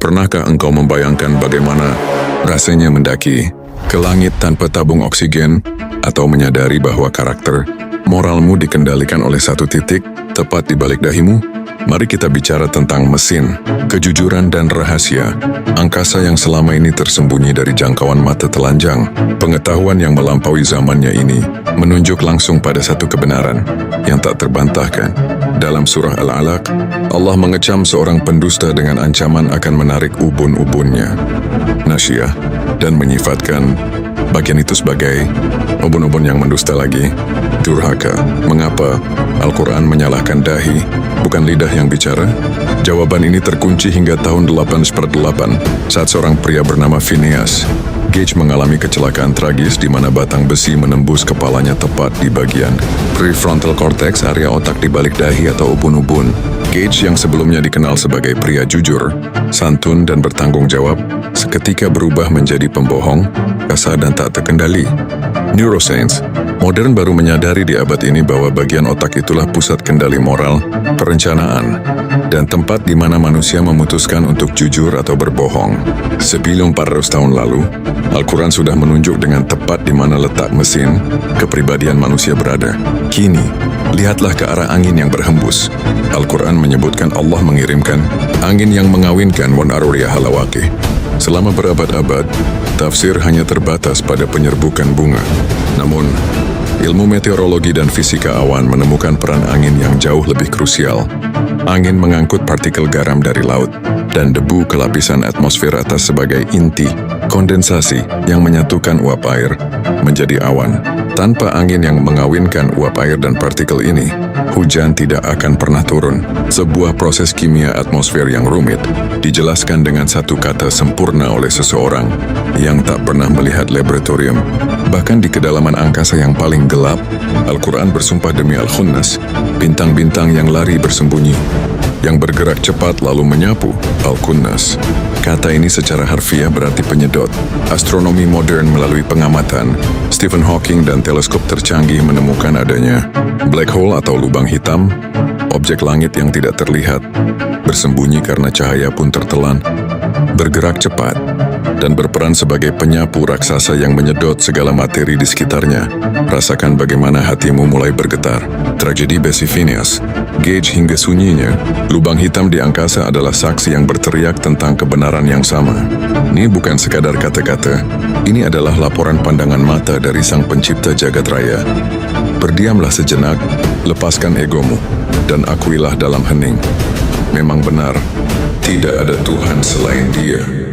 Pernahkah engkau membayangkan bagaimana rasanya mendaki ke langit tanpa tabung oksigen, atau menyadari bahwa karakter moralmu dikendalikan oleh satu titik tepat di balik dahimu? Mari kita bicara tentang mesin, kejujuran dan rahasia angkasa yang selama ini tersembunyi dari jangkauan mata telanjang. Pengetahuan yang melampaui zamannya ini menunjuk langsung pada satu kebenaran yang tak terbantahkan. Dalam surah Al-Alaq, Allah mengecam seorang pendusta dengan ancaman akan menarik ubun-ubunnya, nasyah, dan menyifatkan bagian itu sebagai ubun-ubun yang mendusta lagi, durhaka. Mengapa Al-Quran menyalahkan dahi, bukan lidah yang bicara? Jawaban ini terkunci hingga tahun 8/8 saat seorang pria bernama Phineas Gage mengalami kecelakaan tragis di mana batang besi menembus kepalanya tepat di bagian prefrontal cortex, area otak di balik dahi atau ubun-ubun. Gage yang sebelumnya dikenal sebagai pria jujur, santun dan bertanggung jawab, seketika berubah menjadi pembohong, kasar dan tak terkendali. Neuroscience modern baru menyadari di abad ini bahwa bagian otak itulah pusat kendali moral, perencanaan, dan tempat di mana manusia memutuskan untuk jujur atau berbohong. Sebelum 400 tahun lalu, Al-Quran sudah menunjuk dengan tepat di mana letak mesin kepribadian manusia berada. Kini, lihatlah ke arah angin yang berhembus. Al-Quran menyebutkan Allah mengirimkan angin yang mengawinkan Wanaruriyah halawaki. Selama berabad-abad, tafsir hanya terbatas pada penyerbukan bunga. Namun, ilmu meteorologi dan fisika awan menemukan peran angin yang jauh lebih krusial. Angin mengangkut partikel garam dari laut dan debu ke lapisan atmosfer atas sebagai inti kondensasi yang menyatukan uap air menjadi awan. Tanpa angin yang mengawinkan uap air dan partikel ini, hujan tidak akan pernah turun. Sebuah proses kimia atmosfer yang rumit dijelaskan dengan satu kata sempurna oleh seseorang yang tak pernah melihat laboratorium. Bahkan di kedalaman angkasa yang paling gelap, Al-Quran bersumpah demi Al-Khunnas, bintang-bintang yang lari bersembunyi, yang bergerak cepat lalu menyapu, Al-Khunnas. Kata ini secara harfiah berarti penyedot. Astronomi modern melalui pengamatan Stephen Hawking dan teleskop tercanggih menemukan adanya black hole atau lubang hitam, objek langit yang tidak terlihat, bersembunyi karena cahaya pun tertelan, bergerak cepat, dan berperan sebagai penyapu raksasa yang menyedot segala materi di sekitarnya. Rasakan bagaimana hatimu mulai bergetar. Tragedi Bessie Phineas Gage hingga sunyinya, lubang hitam di angkasa adalah saksi yang berteriak tentang kebenaran yang sama. Ini bukan sekadar kata-kata, ini adalah laporan pandangan mata dari Sang Pencipta Jagat Raya. Berdiamlah sejenak, lepaskan egomu, dan akuilah dalam hening. Memang benar, tidak ada Tuhan selain Dia.